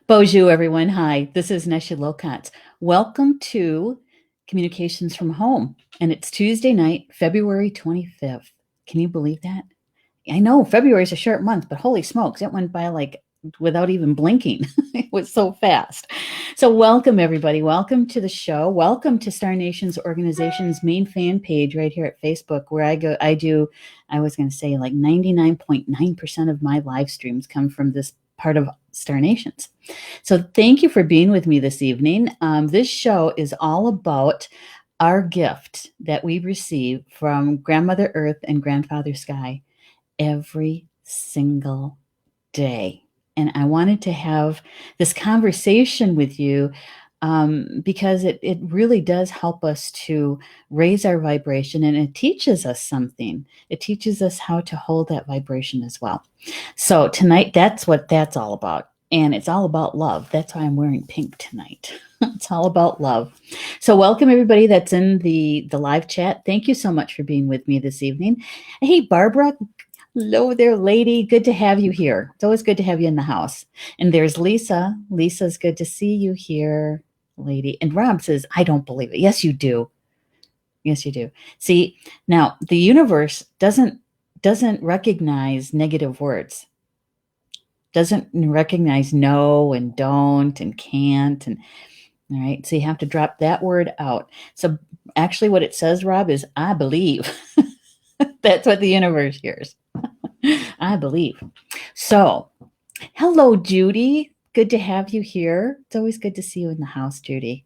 Bonjour, everyone. Hi, this is Neshi Lokotz. Welcome to Communications from Home. And it's Tuesday night, February 25th. Can you believe that? I know February is a short month, but holy smokes, it went by like without even blinking. It was so fast. So welcome, everybody. Welcome to the show. Welcome to Star Nations Organization's main fan page right here at Facebook, where I was going to say like 99.9% of my live streams come from this part of Star Nations. So thank you for being with me this evening. This show is all about our gift that we receive from Grandmother Earth and Grandfather Sky every single day. And I wanted to have this conversation with you because it really does help us to raise our vibration, and it teaches us something. It teaches us how to hold that vibration as well. So tonight, that's what that's all about. And it's all about love. That's why I'm wearing pink tonight. It's all about love. So welcome everybody that's in the live chat. Thank you so much for being with me this evening. Hey, Barbara. Hello there, lady. Good to have you here. It's always good to have you in the house. And there's Lisa. Lisa's good to see you here, lady. And Rob says, I don't believe it. Yes, you do. Yes, you do. See, now the universe doesn't recognize negative words. Doesn't recognize no and don't and can't and all right. So you have to drop that word out. So actually what it says, Rob, is I believe. That's what the universe hears. I believe. So, hello, Judy. Good to have you here. It's always good to see you in the house, Judy.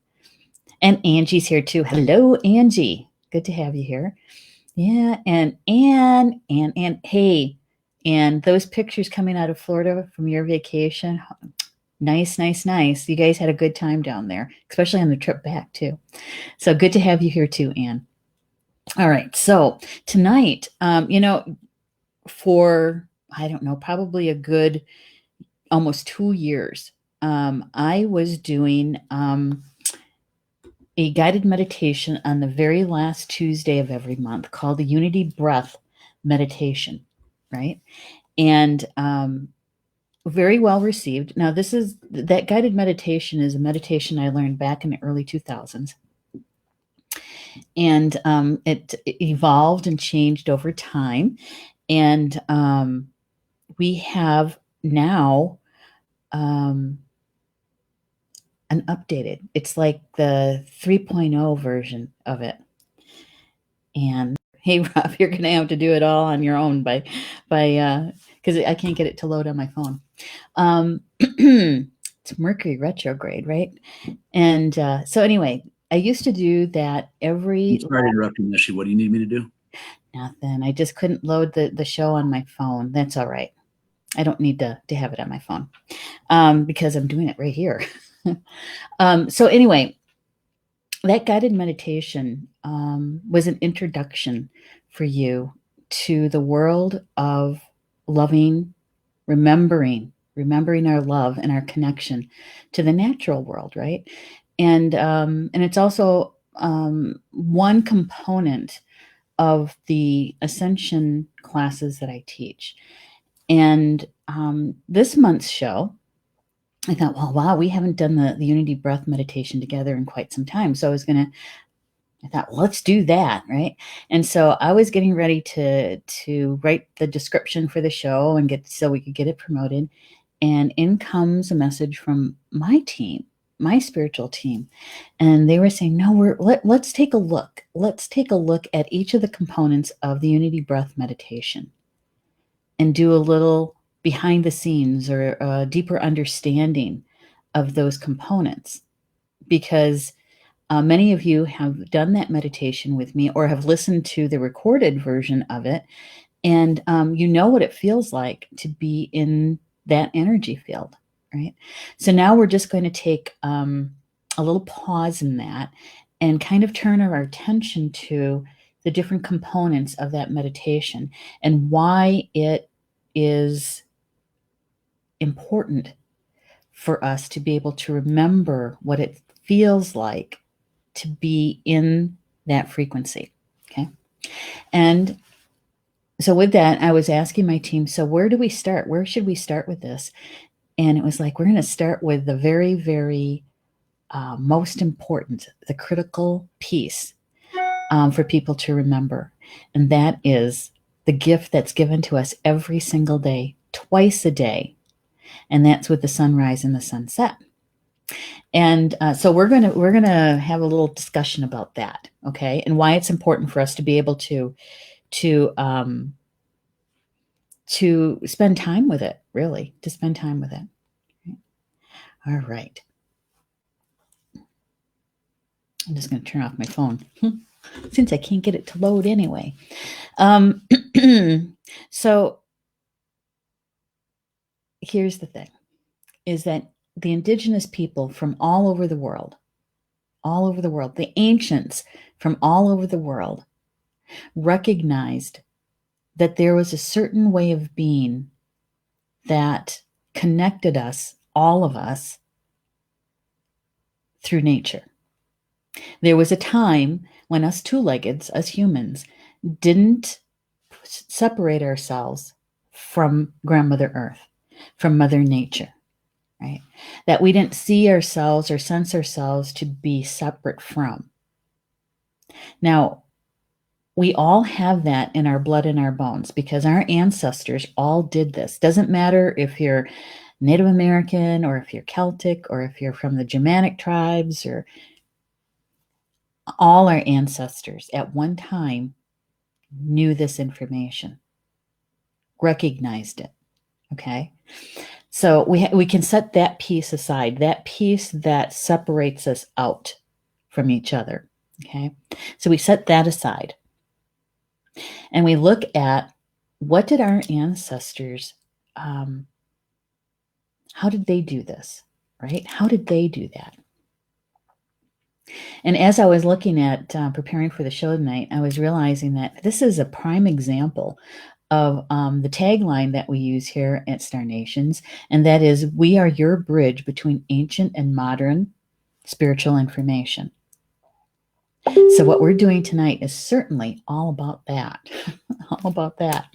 And Angie's here too. Hello, Angie. Good to have you here. Yeah, and Anne, and hey, and those pictures coming out of Florida from your vacation. Nice, nice, nice. You guys had a good time down there, especially on the trip back too. So good to have you here too, Anne. All right. So tonight, for I don't know, probably a good almost 2 years, I was doing a guided meditation on the very last Tuesday of every month called the Unity Breath Meditation, right? And very well received. Now, that guided meditation is a meditation I learned back in the early 2000s. And it evolved and changed over time. And we have now an updated. It's like the 3.0 version of it. And hey, Rob, you're going to have to do it all on your own by because I can't get it to load on my phone. It's Mercury retrograde, right? And so anyway, I used to do that every. Sorry to interrupt you, Neshi. What do you need me to do? Nothing. I just couldn't load the show on my phone. That's all right. I don't need to have it on my phone because I'm doing it right here. So anyway, that guided meditation was an introduction for you to the world of loving, remembering our love and our connection to the natural world, right? And it's also one component of the ascension classes that I teach. And this month's show, I thought, well, wow, we haven't done the Unity Breath meditation together in quite some time. So I thought, well, let's do that, right? And so I was getting ready to write the description for the show and so we could get it promoted. And in comes a message from my team, my spiritual team. And they were saying, no, let's take a look. Let's take a look at each of the components of the Unity Breath meditation and do a little behind the scenes or a deeper understanding of those components. Because many of you have done that meditation with me or have listened to the recorded version of it. And you know what it feels like to be in that energy field, right? So now we're just going to take a little pause in that and kind of turn our attention to the different components of that meditation and why it is important for us to be able to remember what it feels like to be in that frequency. Okay. And so with that, I was asking my team, so where do we start? Where should we start with this? And it was like, we're going to start with the very, very most important, the critical piece for people to remember. And that is the gift that's given to us every single day, twice a day. And that's with the sunrise and the sunset. And so we're gonna have a little discussion about that, okay, and why it's important for us to be able to um, to spend time with it, really, to spend time with it. All right, I'm just going to turn off my phone since I can't get it to load anyway. Um, so here's the thing: is that the indigenous people from all over the world, the ancients from all over the world, recognized that there was a certain way of being that connected us, all of us, through nature. There was a time when us two-leggeds, us humans, didn't separate ourselves from Grandmother Earth, from Mother Nature, right? That we didn't see ourselves or sense ourselves to be separate from. Now, we all have that in our blood and our bones because our ancestors all did this. Doesn't matter if you're Native American or if you're Celtic or if you're from the Germanic tribes, or all our ancestors at one time knew this information, recognized it. Okay. So we can set that piece aside, that piece that separates us out from each other. Okay. So we set that aside and we look at what did our ancestors, how did they do this, right? How did they do that? And as I was looking at preparing for the show tonight, I was realizing that this is a prime example of the tagline that we use here at Star Nations, and that is, we are your bridge between ancient and modern spiritual information. So what we're doing tonight is certainly all about that. All about that.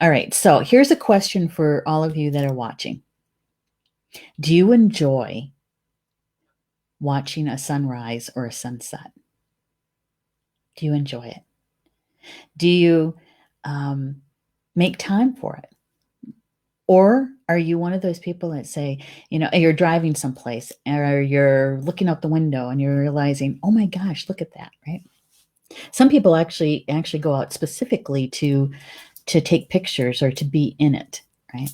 All right, so here's a question for all of you that are watching. Do you enjoy watching a sunrise or a sunset? Do you enjoy it? Do you make time for it? Or are you one of those people that say, you're driving someplace or you're looking out the window and you're realizing, oh my gosh, look at that, right? Some people actually go out specifically to take pictures or to be in it, right?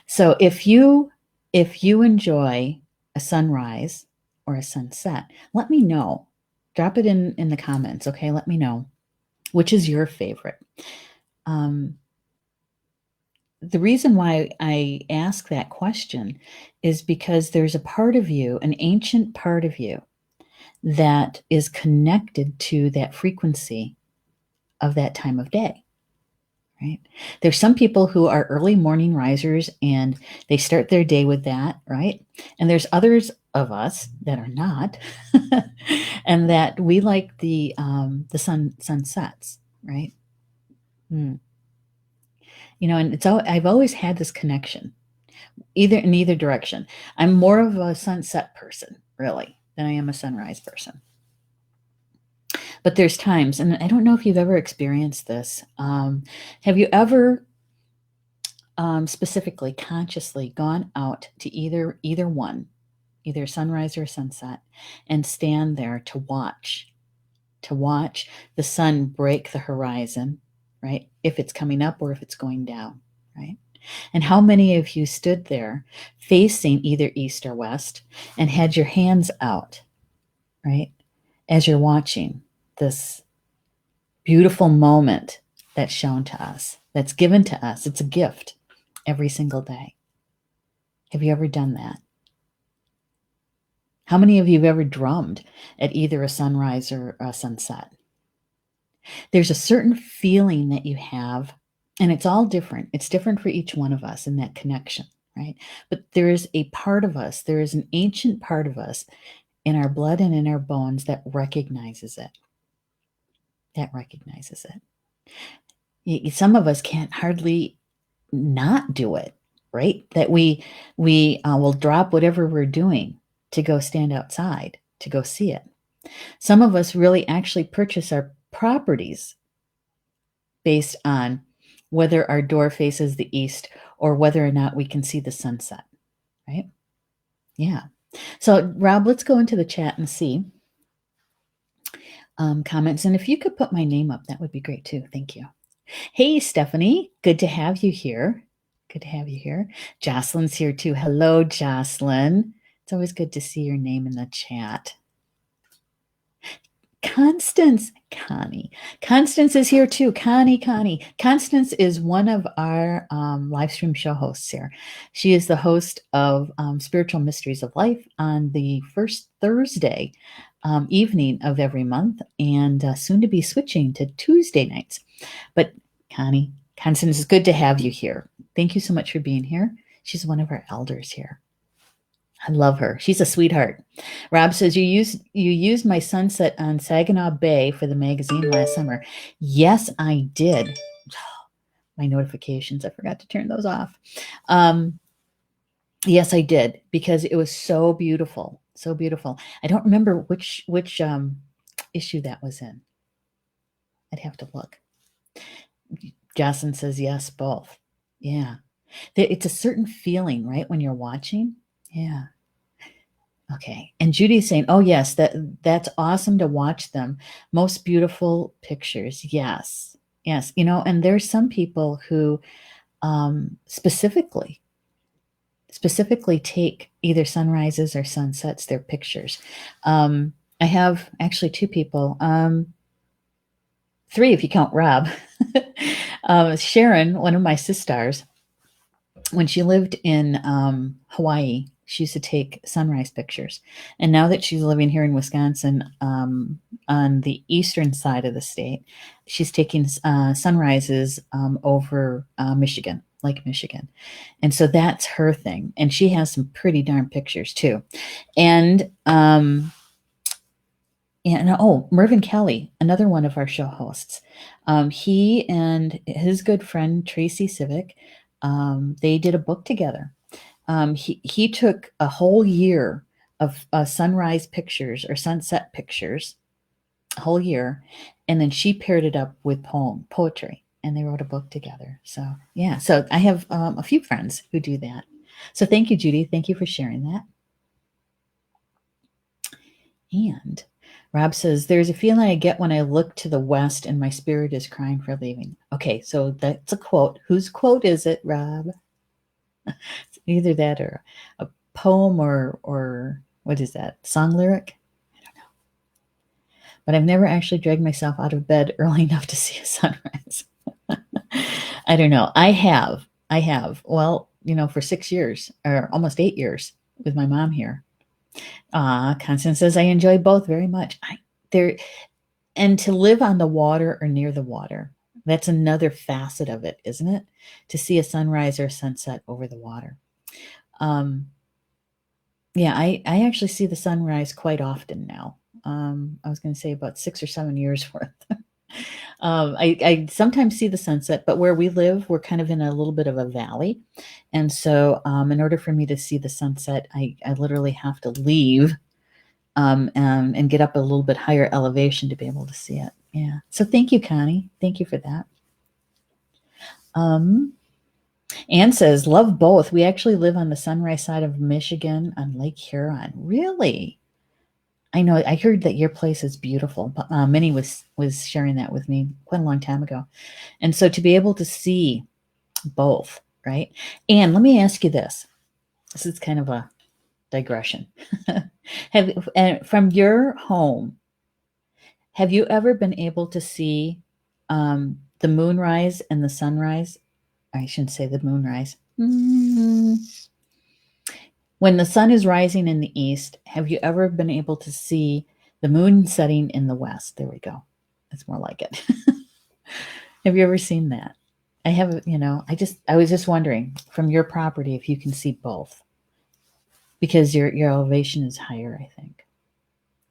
So if you enjoy a sunrise or a sunset, let me know. Drop it in the comments, okay? Let me know which is your favorite. The reason why I ask that question is because there's a part of you, an ancient part of you, that is connected to that frequency of that time of day, right? There's some people who are early morning risers and they start their day with that, right? And there's others of us that are not, and that we like the sunsets, right? And I've always had this connection, in either direction. I'm more of a sunset person, really, than I am a sunrise person. But there's times, and I don't know if you've ever experienced this. Have you ever specifically, consciously gone out to either one, either sunrise or sunset, and stand there to watch the sun break the horizon, right? If it's coming up or if it's going down, right? And how many of you stood there facing either east or west and had your hands out, right? As you're watching this beautiful moment that's shown to us, that's given to us. It's a gift every single day. Have you ever done that? How many of you have ever drummed at either a sunrise or a sunset? There's a certain feeling that you have, and it's all different. It's different for each one of us in that connection, right? But there is a part of us, there is an ancient part of us in our blood and in our bones that recognizes it. Some of us can't hardly not do it. right? That we will drop whatever we're doing to go stand outside to go see it. Some of us really actually purchase our properties based on whether our door faces the east or whether or not we can see the sunset, right? Yeah. So, Rob, let's go into the chat and see comments. And if you could put my name up, that would be great too. Thank you. Hey, Stephanie. Good to have you here. Good to have you here. Jocelyn's here too. Hello, Jocelyn. It's always good to see your name in the chat. Constance is here too. Connie. Constance is one of our live stream show hosts here. She is the host of Spiritual Mysteries of Life on the first Thursday evening of every month, and soon to be switching to Tuesday nights. But Constance, it's good to have you here. Thank you so much for being here. She's one of our elders here. I love her. She's a sweetheart. Rob says, you used my sunset on Saginaw Bay for the magazine last summer. Yes, I did. My notifications, I forgot to turn those off. Yes, I did, because it was so beautiful. So beautiful. I don't remember which issue that was in. I'd have to look. Jocelyn says, yes, both. Yeah. It's a certain feeling, right, when you're watching? Yeah. Okay. And Judy's saying, oh, yes, that's awesome to watch them. Most beautiful pictures. Yes. Yes. And there's some people who specifically take either sunrises or sunsets, their pictures. I have actually two people, three if you count Rob. Sharon, one of my sisters, when she lived in Hawaii, she used to take sunrise pictures. And now that she's living here in Wisconsin, on the eastern side of the state, she's taking sunrises over Michigan, Lake Michigan. And so that's her thing. And she has some pretty darn pictures too. And Mervyn Kelly, another one of our show hosts. He and his good friend Tracy Civic, they did a book together. He took a whole year of sunrise pictures or sunset pictures, a whole year, and then she paired it up with poetry, and they wrote a book together. So yeah, so I have a few friends who do that. So thank you, Judy. Thank you for sharing that. And Rob says, there's a feeling I get when I look to the west and my spirit is crying for leaving. Okay, so that's a quote. Whose quote is it, Rob? It's either that or a poem or what is that? Song lyric? I don't know. But I've never actually dragged myself out of bed early enough to see a sunrise. I don't know. I have. Well, for 6 years or almost 8 years with my mom here. Constance says, I enjoy both very much. And to live on the water or near the water, that's another facet of it, isn't it? To see a sunrise or a sunset over the water. Yeah, I actually see the sunrise quite often now. I was going to say about 6 or 7 years worth. I sometimes see the sunset, but where we live, we're kind of in a little bit of a valley. And so in order for me to see the sunset, I literally have to leave and get up a little bit higher elevation to be able to see it. Yeah. So thank you, Connie. Thank you for that. Anne says, love both. We actually live on the sunrise side of Michigan on Lake Huron. Really? I know. I heard that your place is beautiful. Minnie was sharing that with me quite a long time ago. And so to be able to see both, right? And let me ask you this. This is kind of a digression. From your home, have you ever been able to see the moonrise and the sunrise? I shouldn't say the moonrise. When the sun is rising in the east, have you ever been able to see the moon setting in the west? There we go. That's more like it. Have you ever seen that? I haven't, I was just wondering from your property if you can see both, because your elevation is higher, I think.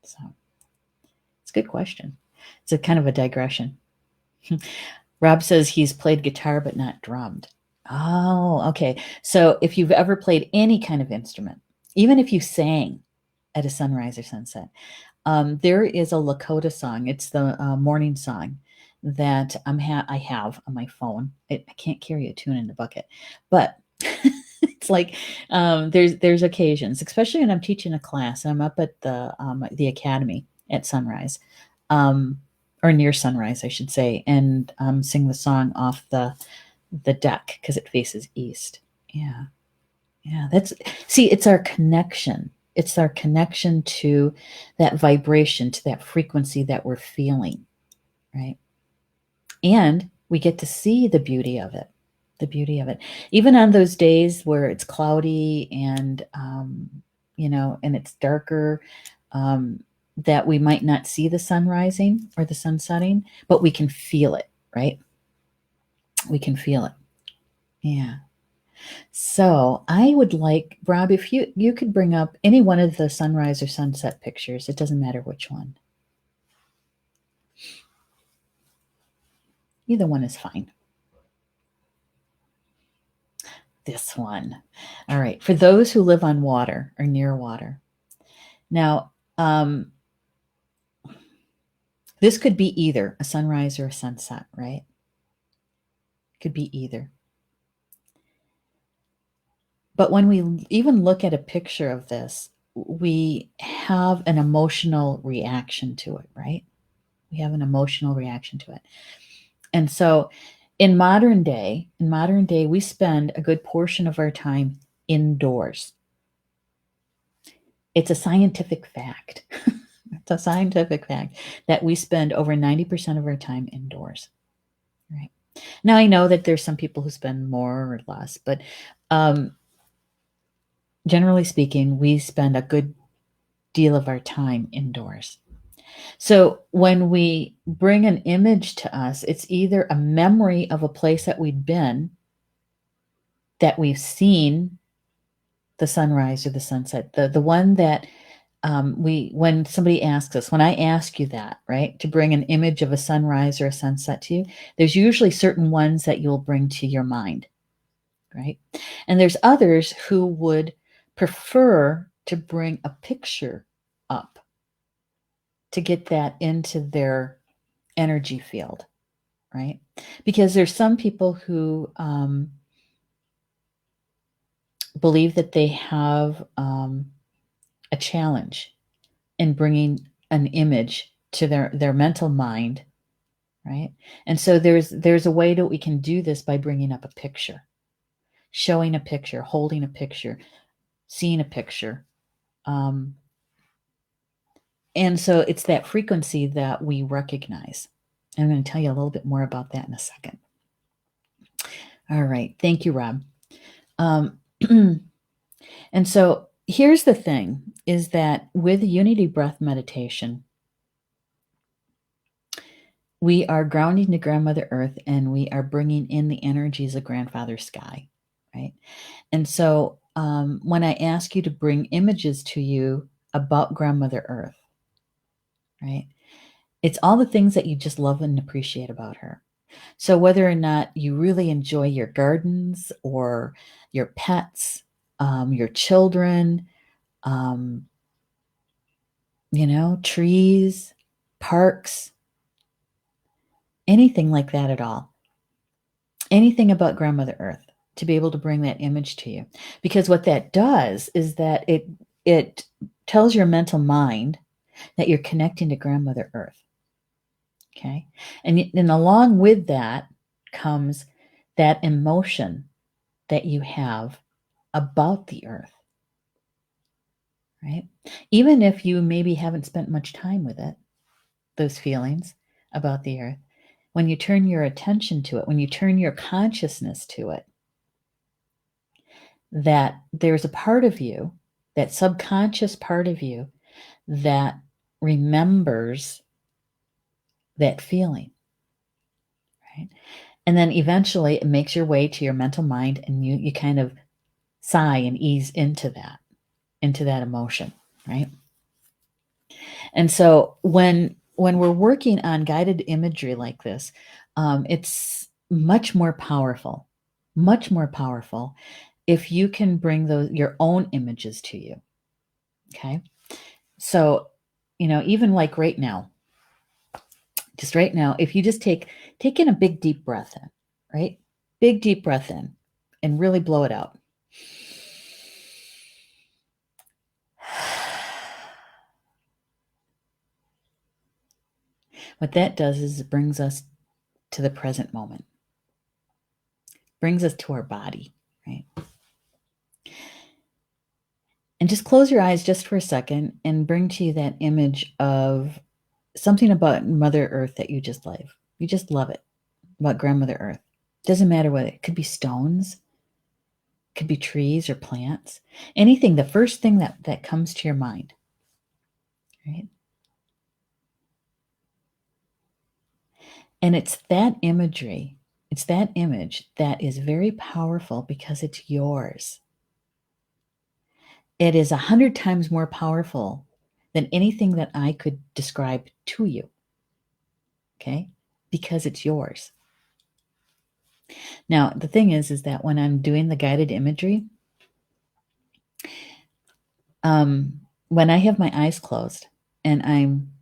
So it's a good question. It's a kind of a digression. Rob says he's played guitar but not drummed. Oh, okay. So if you've ever played any kind of instrument, even if you sang at a sunrise or sunset, there is a Lakota song. It's the morning song that I have on my phone. I can't carry a tune in the bucket, but it's like there's occasions, especially when I'm teaching a class. I'm up at the academy at sunrise, um, or near sunrise, I should say, and sing the song off the deck because it faces east. Yeah, yeah. It's our connection. It's our connection to that vibration, to that frequency that we're feeling, right? And we get to see the beauty of it, the beauty of it. Even on those days where it's cloudy and, and it's darker, that we might not see the sun rising or the sun setting, but we can feel it, right? We can feel it. Yeah. So I would like, Rob, if you could bring up any one of the sunrise or sunset pictures. It doesn't matter which one. Either one is fine. This one. All right. For those who live on water or near water. Now, this could be either a sunrise or a sunset, right? Could be either. But when we even look at a picture of this, we have an emotional reaction to it, right? We have an emotional reaction to it. And so in modern day, we spend a good portion of our time indoors. It's a scientific fact. It's a scientific fact that we spend over 90% of our time indoors. Right. Now I know that there's some people who spend more or less, but generally speaking, we spend a good deal of our time indoors. So when we bring an image to us, it's either a memory of a place that we've been, that we've seen the sunrise or the sunset, the one that when somebody asks us, when I ask you that, right, to bring an image of a sunrise or a sunset to you, there's usually certain ones that you'll bring to your mind, right? And there's others who would prefer to bring a picture up to get that into their energy field, right? Because there's some people who believe that they have a challenge in bringing an image to their mental mind, right? And so there's a way that we can do this by bringing up a picture, showing a picture, holding a picture, seeing a picture. And so it's that frequency that we recognize. I'm going to tell you a little bit more about that in a second. All right. Thank you, Rob. And so here's the thing, is that with unity breath meditation, we are grounding to grandmother earth and we are bringing in the energies of grandfather sky, right? And so when I ask you to bring images to you about grandmother earth, right, it's all the things that you just love and appreciate about her. So whether or not you really enjoy your gardens or your pets, your children, um, trees, parks, anything like that at all, anything about grandmother earth, to be able to bring that image to you. Because what that does is that it tells your mental mind that you're connecting to grandmother earth. Okay. And along with that comes that emotion that you have about the earth, right? Even if you maybe haven't spent much time with it, those feelings about the earth, when you turn your attention to it, when you turn your consciousness to it, that there's a part of you, that subconscious part of you, that remembers that feeling, right? And then eventually it makes your way to your mental mind, and you kind of sigh and ease into that emotion, right? And so when we're working on guided imagery like this, it's much more powerful much more powerful if you can bring your own images to you. Okay. So, even like right now, just right now, if you just take in a big deep breath in, right? Big deep breath in and really blow it out. What that does is it brings us to the present moment, brings us to our body, right? And just close your eyes just for a second and bring to you that image of something about Mother Earth that you just love. You just love it, about Grandmother Earth. Doesn't matter what it could be, stones, could be trees or plants, anything, the first thing that comes to your mind, right? And it's that imagery, it's that image that is very powerful because it's yours. It is 100 times more powerful than anything that I could describe to you, okay? Because it's yours. Now, the thing is that when I'm doing the guided imagery, when I have my eyes closed and I'm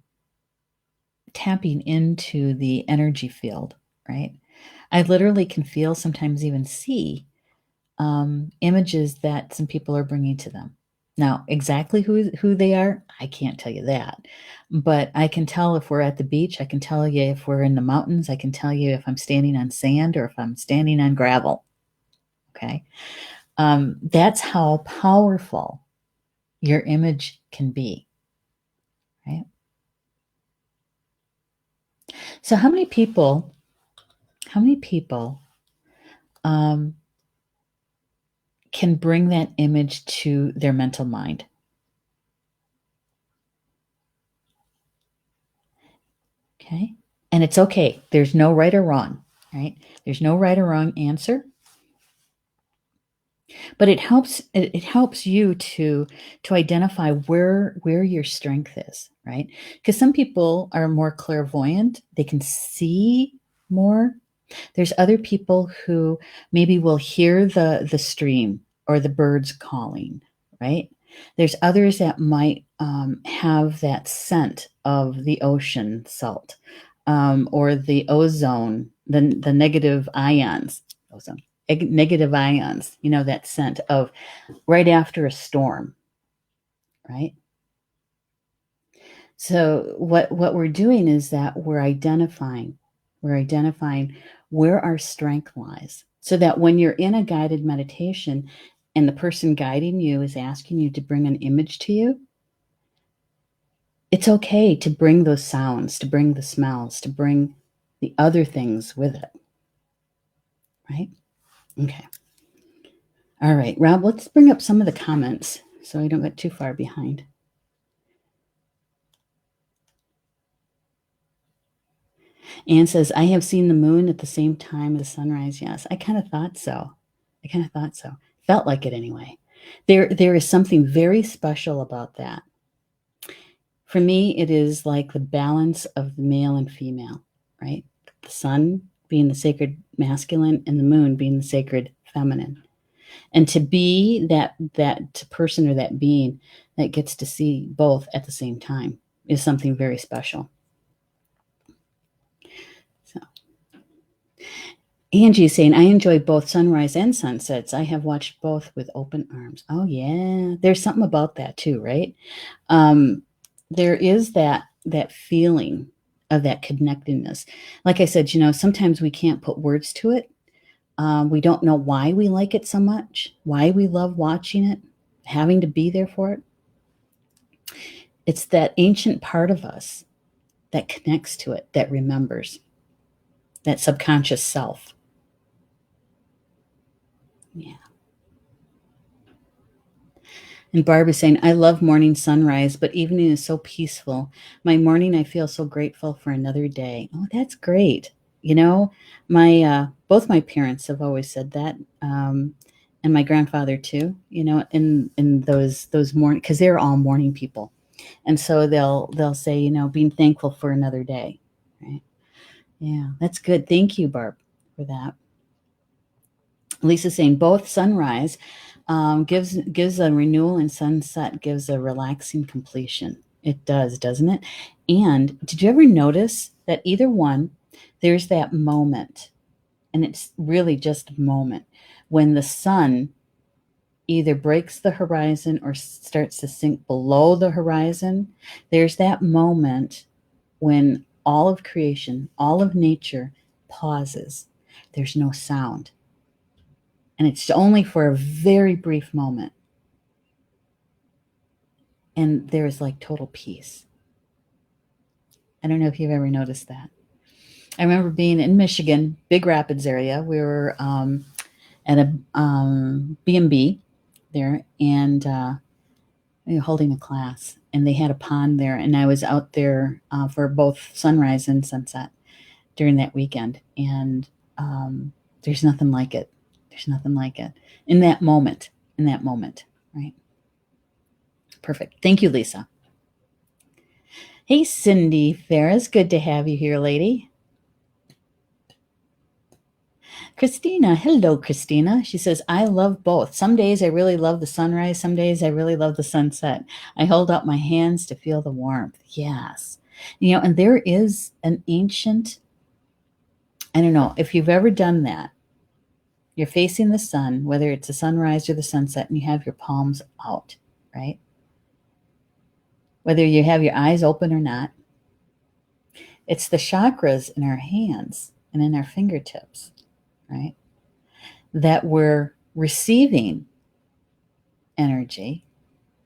tapping into the energy field, right? I literally can feel, sometimes even see images that some people are bringing to them. Now, exactly who they are, I can't tell you that. But I can tell if we're at the beach. I can tell you if we're in the mountains. I can tell you if I'm standing on sand or if I'm standing on gravel. Okay. That's how powerful your image can be. Right. So how many people um, can bring that image to their mental mind? Okay. And it's okay. There's no right or wrong, right? There's no right or wrong answer. But it helps you to identify where your strength is, right? Because some people are more clairvoyant, they can see more. There's other people who maybe will hear the stream or the birds calling, right? There's others that might have that scent of the ocean salt, or the ozone, the negative ions, ozone, negative ions, that scent of right after a storm, right? So what we're doing is that we're identifying where our strength lies, so that when you're in a guided meditation and the person guiding you is asking you to bring an image to you, it's okay to bring those sounds, to bring the smells, to bring the other things with it, right? Okay. All right, Rob, let's bring up some of the comments so I don't get too far behind. Anne says, I have seen the moon at the same time as the sunrise. Yes, I kind of thought so. Felt like it anyway. There is something very special about that. For me, it is like the balance of the male and female, right? The sun being the sacred masculine and the moon being the sacred feminine. And to be that person or that being that gets to see both at the same time is something very special. So Angie is saying, I enjoy both sunrise and sunsets. I have watched both with open arms. Oh, yeah. There's something about that too, right? There is that feeling of that connectedness. Like I said, sometimes we can't put words to it. We don't know why we like it so much, why we love watching it, having to be there for it. It's that ancient part of us that connects to it, that remembers, that subconscious self. Yeah. And Barb is saying, I love morning sunrise, but evening is so peaceful. My morning, I feel so grateful for another day. Oh, that's great. My both my parents have always said that, and my grandfather too. In those morning, because they're all morning people, and so they'll say, being thankful for another day. Right? Yeah, that's good. Thank you, Barb, for that. Lisa's saying both sunrise gives a renewal and sunset gives a relaxing completion. It does, doesn't it? And did you ever notice that either one, there's that moment, and it's really just a moment when the sun either breaks the horizon or starts to sink below the horizon. There's that moment when all of creation, all of nature pauses. There's no sound. And it's only for a very brief moment. And there's like total peace. I don't know if you've ever noticed that. I remember being in Michigan, Big Rapids area. We were at a B&B there, and we were holding a class, and they had a pond there, and I was out there for both sunrise and sunset during that weekend, and there's nothing like it. There's nothing like it in that moment, right? Perfect. Thank you, Lisa. Hey, Cindy Ferris. Good to have you here, lady. Christina. Hello, Christina. She says, I love both. Some days I really love the sunrise. Some days I really love the sunset. I hold out my hands to feel the warmth. Yes. And there is an ancient, I don't know if you've ever done that. You're facing the sun, whether it's the sunrise or the sunset, and you have your palms out, right? Whether you have your eyes open or not. It's the chakras in our hands and in our fingertips, right? That we're receiving energy,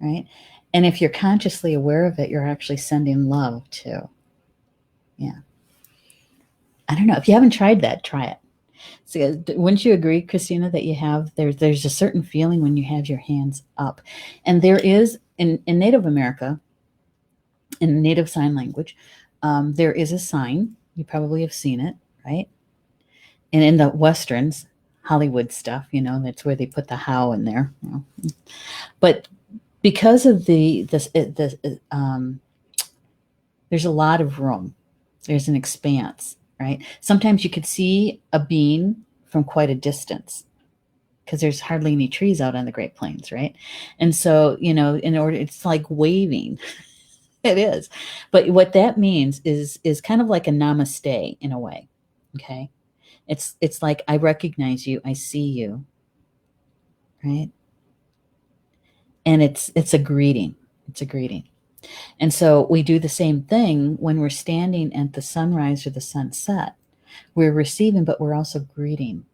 right? And if you're consciously aware of it, you're actually sending love too. Yeah. I don't know. If you haven't tried that, try it. So, wouldn't you agree, Christina, that you have there's a certain feeling when you have your hands up, and there is in Native America, in Native Sign Language, there is a sign. You probably have seen it, right? And in the Westerns, Hollywood stuff, that's where they put the how in there. But because of there's a lot of room. There's an expanse, right? Sometimes you could see a being from quite a distance because there's hardly any trees out on the Great Plains, right? And so, it's like waving. It is. But what that means is kind of like a namaste in a way. Okay. It's like, I recognize you, I see you, right? And it's a greeting. It's a greeting. And so we do the same thing when we're standing at the sunrise or the sunset. We're receiving, but we're also greeting.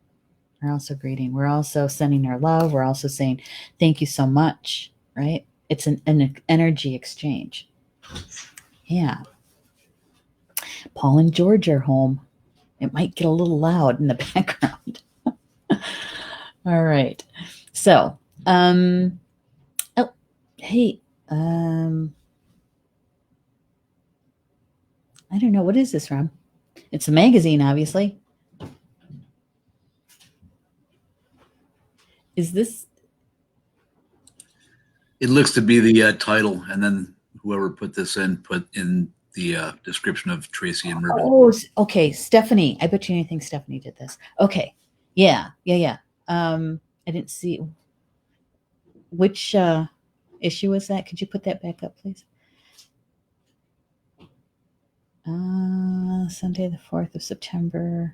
We're also greeting. We're also sending our love. We're also saying, thank you so much, right? It's an energy exchange. Yeah. Paul and George are home. It might get a little loud in the background. All right. So, oh, hey, I don't know. What is this from? It's a magazine, obviously. Is this? It looks to be the title, and then whoever put this in put in the description of Tracy and Mervyn. Oh, okay. Stephanie. I bet you anything Stephanie did this. Okay. Yeah. I didn't see which issue was that. Could you put that back up, please? Sunday, the 4th of September.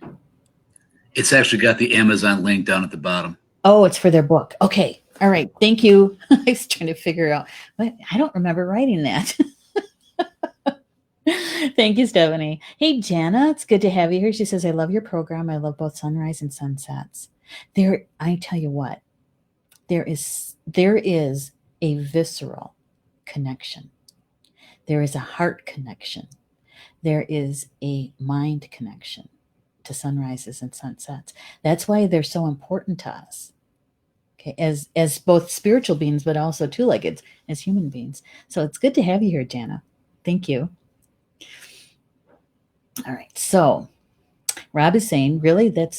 It's actually got the Amazon link down at the bottom. Oh, it's for their book. Okay. All right. Thank you. I was trying to figure out, but I don't remember writing that. Thank you, Stephanie. Hey, Jana, it's good to have you here. She says, I love your program. I love both sunrise and sunsets. I tell you what, there is a visceral connection. There is a heart connection. There is a mind connection to sunrises and sunsets. That's why they're so important to us. Okay, as both spiritual beings, but also too, like as human beings. So it's good to have you here, Jana. Thank you. All right. So Rob is saying, really, that's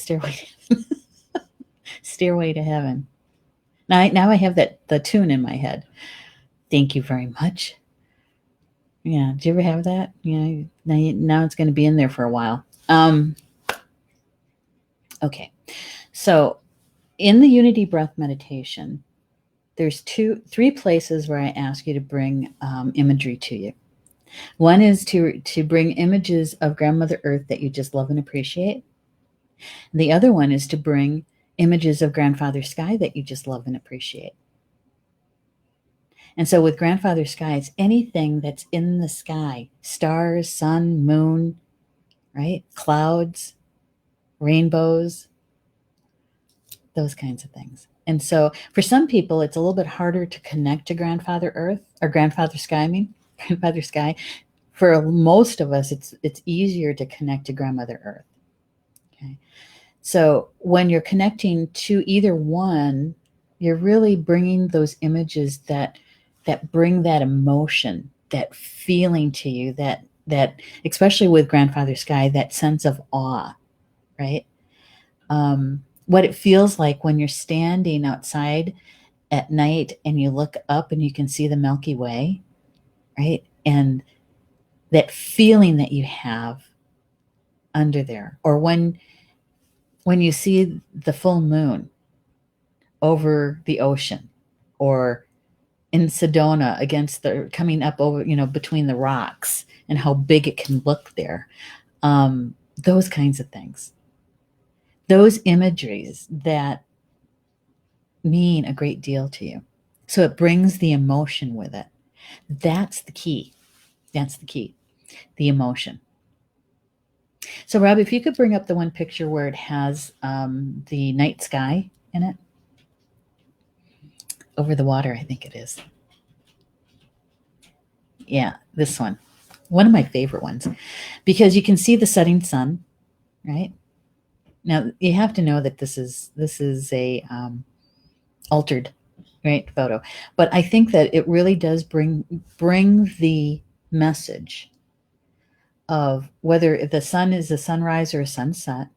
Stairway to Heaven. Now I have the tune in my head. Thank you very much. Yeah. Do you ever have that? Now it's going to be in there for a while. Okay. So In the unity breath meditation, there's three places where I ask you to bring imagery to you. One is to bring images of Grandmother Earth that you just love and appreciate. And the other one is to bring images of Grandfather Sky that you just love and appreciate. And so with Grandfather Sky, it's anything that's in the sky, stars, sun, moon, right? Clouds, rainbows, those kinds of things. And so for some people, it's a little bit harder to connect to Grandfather Earth or Grandfather Sky, Grandfather Sky. For most of us, it's easier to connect to Grandmother Earth. Okay. So when you're connecting to either one, you're really bringing those images that bring that emotion, that feeling to you, that especially with Grandfather Sky, that sense of awe, right? What it feels like when you're standing outside at night and you look up and you can see the Milky Way, right? And that feeling that you have under there, or when you see the full moon over the ocean, or in Sedona against the coming up over, between the rocks, and how big it can look there. Those kinds of things, those imageries that mean a great deal to you. So it brings the emotion with it. That's the key. That's the key, the emotion. So, Rob, if you could bring up the one picture where it has the night sky in it, over the water, I think it is. Yeah, this one. One of my favorite ones, because you can see the setting sun, right? Now you have to know that this is a altered, right, photo, but I think that it really does bring the message of whether the sun is a sunrise or a sunset.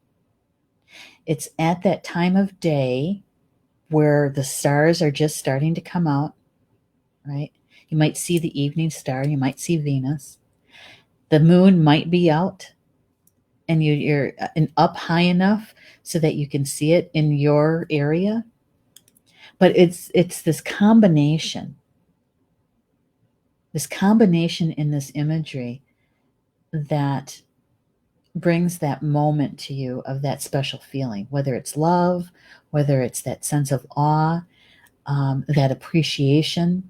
It's at that time of day where the stars are just starting to come out, right? You might see the evening star, you might see Venus. The moon might be out, and you're up high enough so that you can see it in your area. But it's this combination in this imagery that brings that moment to you of that special feeling, whether it's love, whether it's that sense of awe, that appreciation,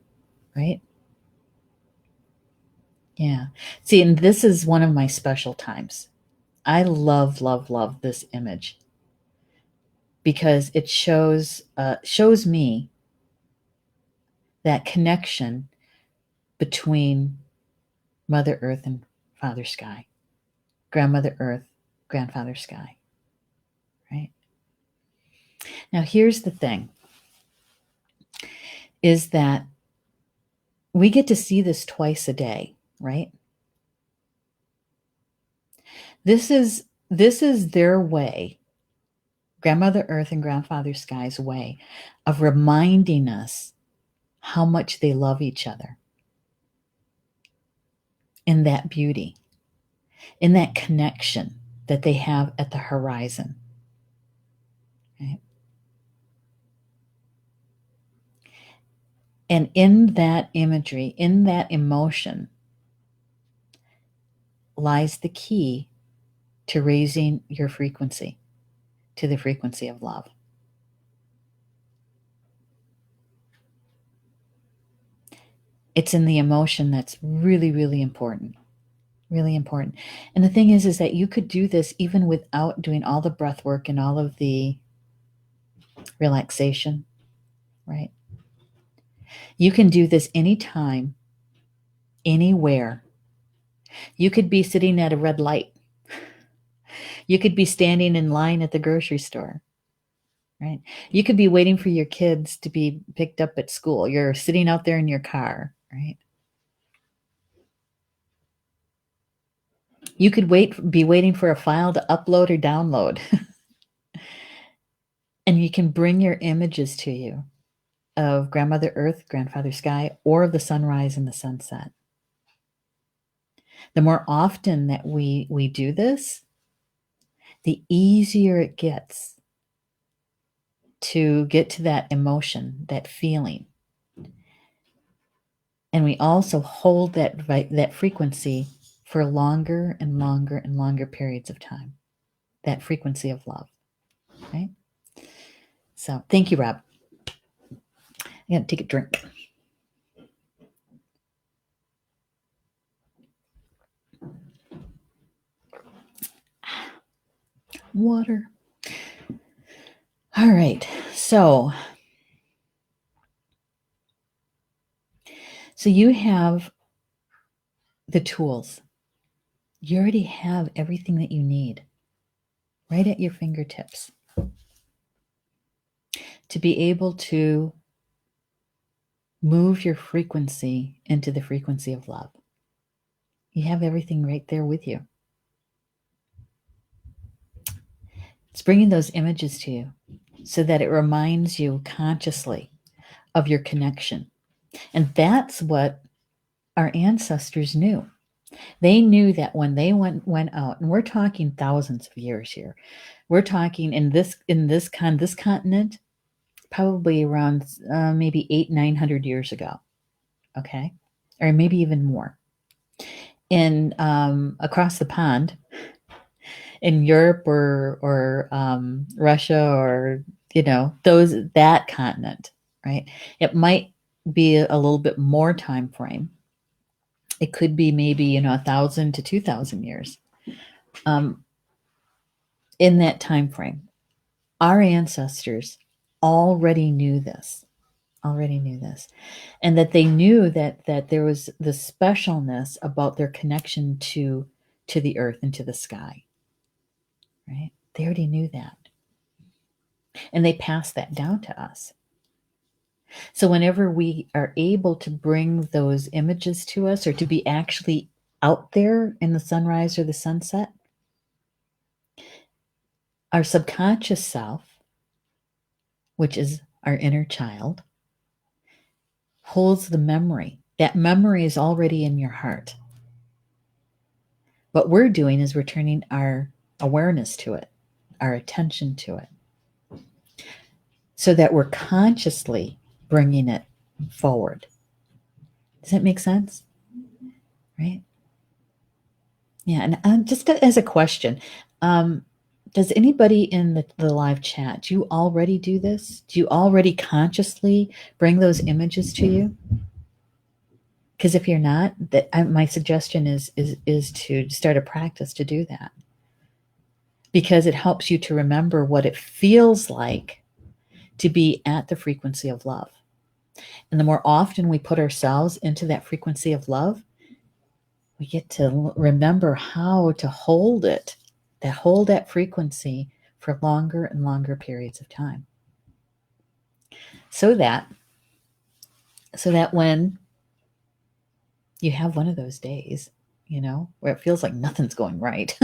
right? Yeah. See, and this is one of my special times. I love, love, love this image because it shows me that connection between Mother Earth and Father Sky, Grandmother Earth, Grandfather Sky, right? Now, here's the thing, is that we get to see this twice a day, right? This is their way, Grandmother Earth and Grandfather Sky's way of reminding us how much they love each other in that beauty, in that connection that they have at the horizon. Right? And in that imagery, in that emotion, lies the key to raising your frequency to the frequency of love. It's in the emotion that's really, really important. Really important. And the thing is that you could do this even without doing all the breath work and all of the relaxation, right? You can do this anytime, anywhere. You could be sitting at a red light. You could be standing in line at the grocery store, right? You could be waiting for your kids to be picked up at school. You're sitting out there in your car, right? You could be waiting for a file to upload or download. And you can bring your images to you of Grandmother Earth, Grandfather Sky, or of the sunrise and the sunset. The more often that we do this, the easier it gets to get to that emotion, that feeling. And we also hold that frequency for longer and longer and longer periods of time. That frequency of love. Right? So thank you, Rob. I gotta take a drink. Water. All right. So you have the tools. You already have everything that you need right at your fingertips to be able to move your frequency into the frequency of love. You have everything right there with you. It's bringing those images to you so that it reminds you consciously of your connection. And that's what our ancestors knew. They knew that when they went out, and we're talking thousands of years here. We're talking in this continent, probably around maybe 800-900 years ago. Okay, or maybe even more. In across the pond, in Europe or Russia, or that continent, right? It might be a little bit more time frame. It could be maybe 1,000 to 2,000 years. In that time frame, our ancestors already knew this, and that they knew that there was the specialness about their connection to the earth and to the sky. Right? They already knew that. And they passed that down to us. So whenever we are able to bring those images to us, or to be actually out there in the sunrise or the sunset, our subconscious self, which is our inner child, holds the memory. That memory is already in your heart. What we're doing is we're turning our awareness to it, our attention to it, so that we're consciously bringing it forward. Does that make sense? Right? Yeah. And just as a question, does anybody in the live chat, do you already do this? Do you already consciously bring those images to you? Because if you're not, my suggestion is to start a practice to do that, because it helps you to remember what it feels like to be at the frequency of love. And the more often we put ourselves into that frequency of love, we get to remember how to hold that frequency for longer and longer periods of time. So that when you have one of those days, where it feels like nothing's going right,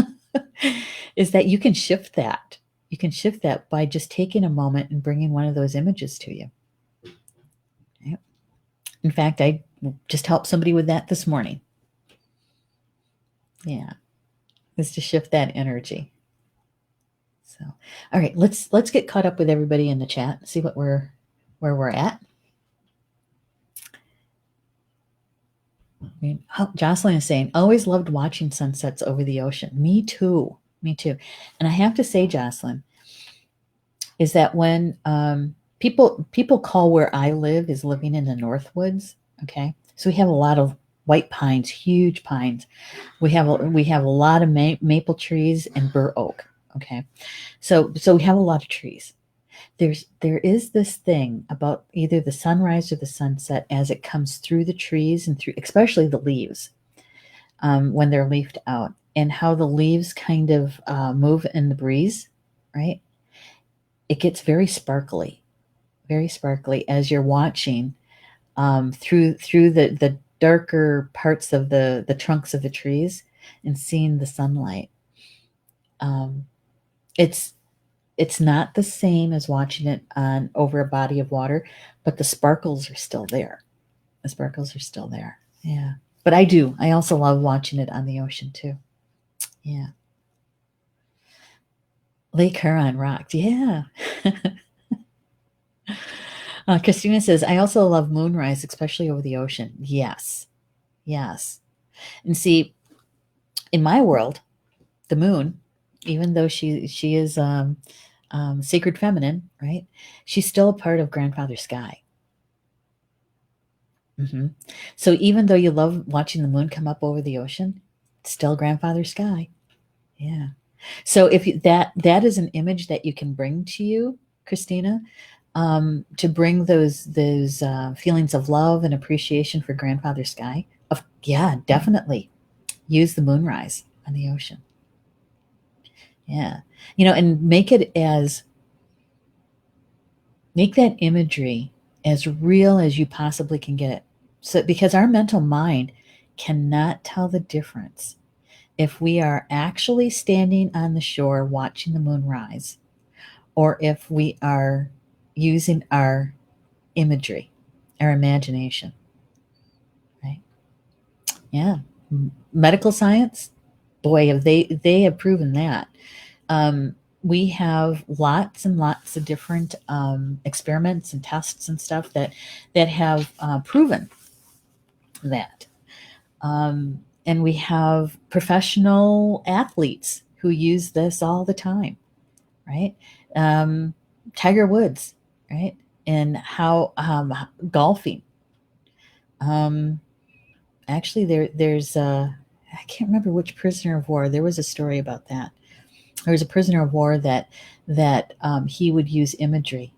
is that you can shift that. You can shift that by just taking a moment and bringing one of those images to you. Okay? In fact, I just helped somebody with that this morning. Yeah, is to shift that energy. So, all right, let's get caught up with everybody in the chat. See where we're at. Jocelyn is saying, always loved watching sunsets over the ocean. Me too. And I have to say, Jocelyn, is that when people call where I live is living in the Northwoods. Okay, so we have a lot of white pines, huge pines. We have a lot of maple trees and bur oak. Okay, so we have a lot of trees. There is this thing about either the sunrise or the sunset as it comes through the trees and through, especially the leaves, when they're leafed out, and how the leaves kind of move in the breeze, right? It gets very sparkly as you're watching through the darker parts of the trunks of the trees and seeing the sunlight. It's not the same as watching it over a body of water, but the sparkles are still there. Yeah. But I also love watching it on the ocean too. Yeah. Lake Huron rocked. Yeah. Christina says, I also love moonrise, especially over the ocean. Yes, yes. And see, in my world, the moon, even though she is sacred feminine, right? She's still a part of Grandfather Sky. Hmm. So even though you love watching the moon come up over the ocean, it's still Grandfather Sky. Yeah. So if you, that is an image that you can bring to you, Christina, to bring those feelings of love and appreciation for Grandfather Sky. Of yeah, definitely use the moonrise on the ocean. Yeah, and make that imagery as real as you possibly can get it. So because our mental mind cannot tell the difference if we are actually standing on the shore watching the moon rise or if we are using our imagery, our imagination, right? Yeah. Medical science, boy, have they have proven that. We have lots and lots of different experiments and tests and stuff that have proven that. And we have professional athletes who use this all the time, right? Um, Tiger Woods, right? And how golfing. Um, Actually, there's I can't remember which prisoner of war. There was a story about that. There was a prisoner of war that he would use imagery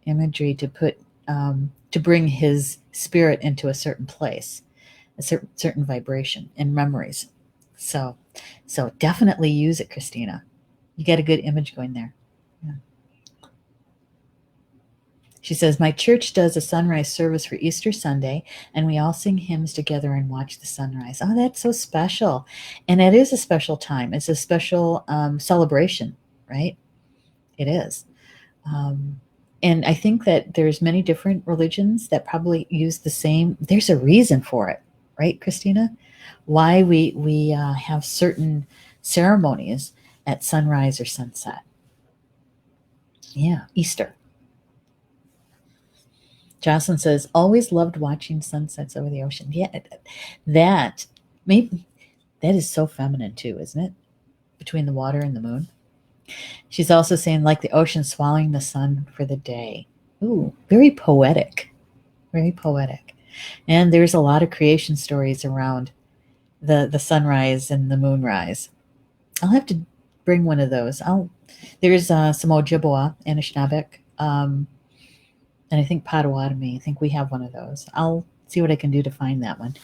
to put to bring his spirit into a certain place, a certain vibration and memories. So, so definitely use it, Christina. You get a good image going there. Yeah. She says, my church does a sunrise service for Easter Sunday, and we all sing hymns together and watch the sunrise. Oh, that's so special. And it is a special time. It's a special celebration, right? It is. Um, and I think that there's many different religions that probably use the same. There's a reason for it, right, Christina? Why we have certain ceremonies at sunrise or sunset. Yeah, Easter. Jocelyn says, always loved watching sunsets over the ocean. Yeah, that maybe that is so feminine too, isn't it? Between the water and the moon. She's also saying, like the ocean swallowing the sun for the day. Ooh, very poetic. Very poetic. And there's a lot of creation stories around the sunrise and the moonrise. I'll have to bring one of those. There's some Ojibwa, Anishinaabeg, and I think Potawatomi. I think we have one of those. I'll see what I can do to find that one,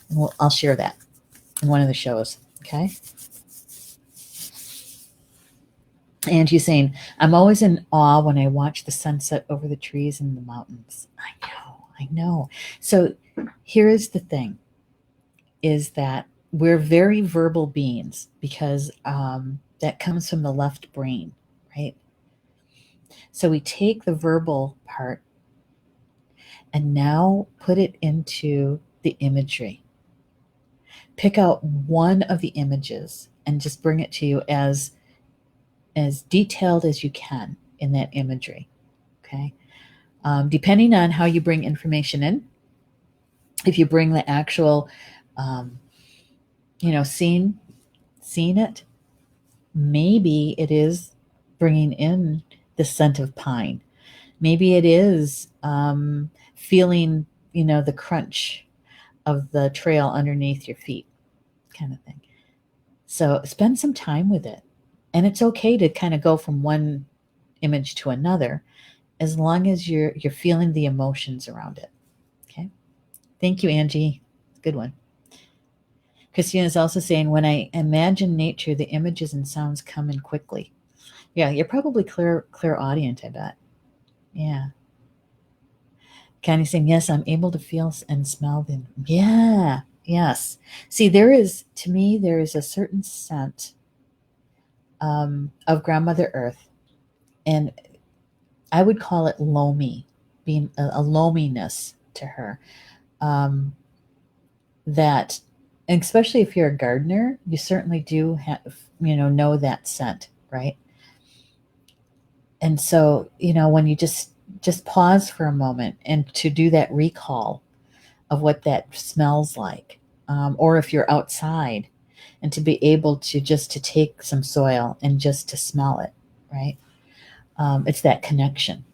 and I'll share that in one of the shows. Okay. And she's saying, I'm always in awe when I watch the sunset over the trees and the mountains. I know. So here is the thing, is that we're very verbal beings because that comes from the left brain, right? So we take the verbal part and now put it into the imagery. Pick out one of the images and just bring it to you as detailed as you can in that imagery. Okay. Depending on how you bring information in, if you bring the actual, um, seeing it, maybe it is bringing in the scent of pine. Maybe it is feeling, the crunch of the trail underneath your feet, kind of thing. So spend some time with it. And it's okay to kind of go from one image to another as long as you're feeling the emotions around it. Okay. Thank you, Angie. Good one. Christina is also saying, when I imagine nature, the images and sounds come in quickly. Yeah, you're probably clairaudient, I bet. Yeah. Connie saying, yes, I'm able to feel and smell them. Yeah, yes. See, to me, there is a certain scent of Grandmother Earth, and I would call it loamy, being a loaminess to her. Um, that, and especially if you're a gardener, you certainly do have, know that scent, right? And so, when you just just pause for a moment and to do that recall of what that smells like. Or if you're outside, and to be able to just to take some soil and just to smell it, right? It's that connection.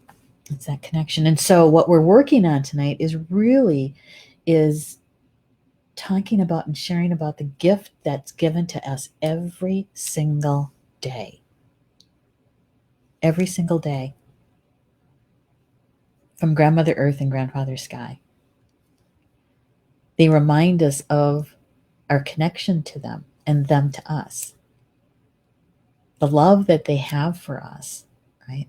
It's that connection. And so what we're working on tonight is talking about and sharing about the gift that's given to us every single day. Every single day. From Grandmother Earth and Grandfather Sky. They remind us of our connection to them and them to us. The love that they have for us, right?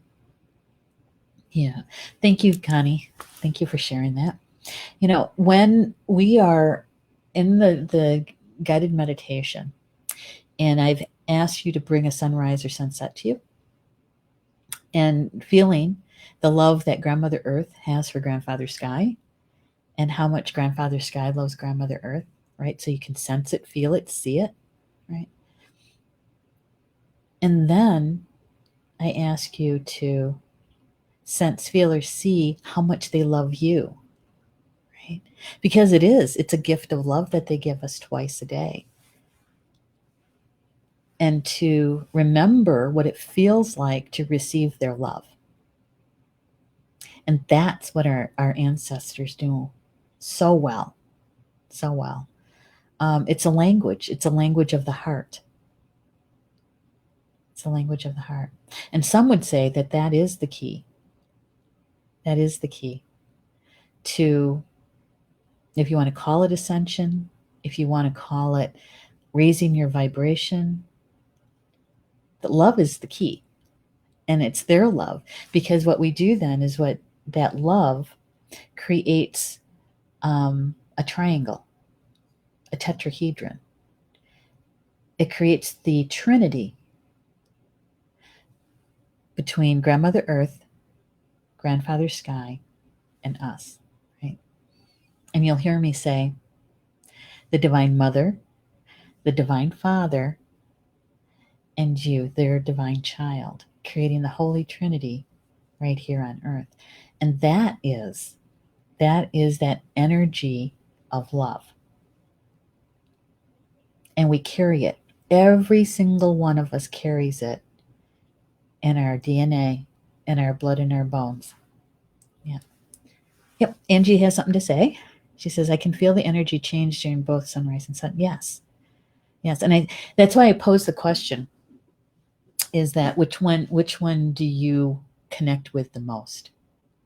Yeah. Thank you, Connie. Thank you for sharing that. You know, when we are in the guided meditation, and I've asked you to bring a sunrise or sunset to you, and feeling the love that Grandmother Earth has for Grandfather Sky, and how much Grandfather Sky loves Grandmother Earth, right? So you can sense it, feel it, see it, right? And then I ask you to sense, feel, or see how much they love you, right? Because it's a gift of love that they give us twice a day. And to remember what it feels like to receive their love. And that's what our ancestors do so well, so well. It's a language. It's a language of the heart. It's a language of the heart. And some would say that that is the key. That is the key to, if you want to call it ascension, if you want to call it raising your vibration, that love is the key. And it's their love. Because what we do then is what that love creates a triangle, a tetrahedron. It creates the trinity between Grandmother Earth, Grandfather Sky, and us, right? And you'll hear me say the Divine Mother, the Divine Father, and you, their divine child, creating the Holy Trinity right here on Earth. And that is that energy of love. And we carry it. Every single one of us carries it in our DNA, in our blood, in our bones. Yeah. Yep. Angie has something to say. She says, I can feel the energy change during both sunrise and sun. Yes. Yes. And that's why I posed the question, is that which one do you connect with the most?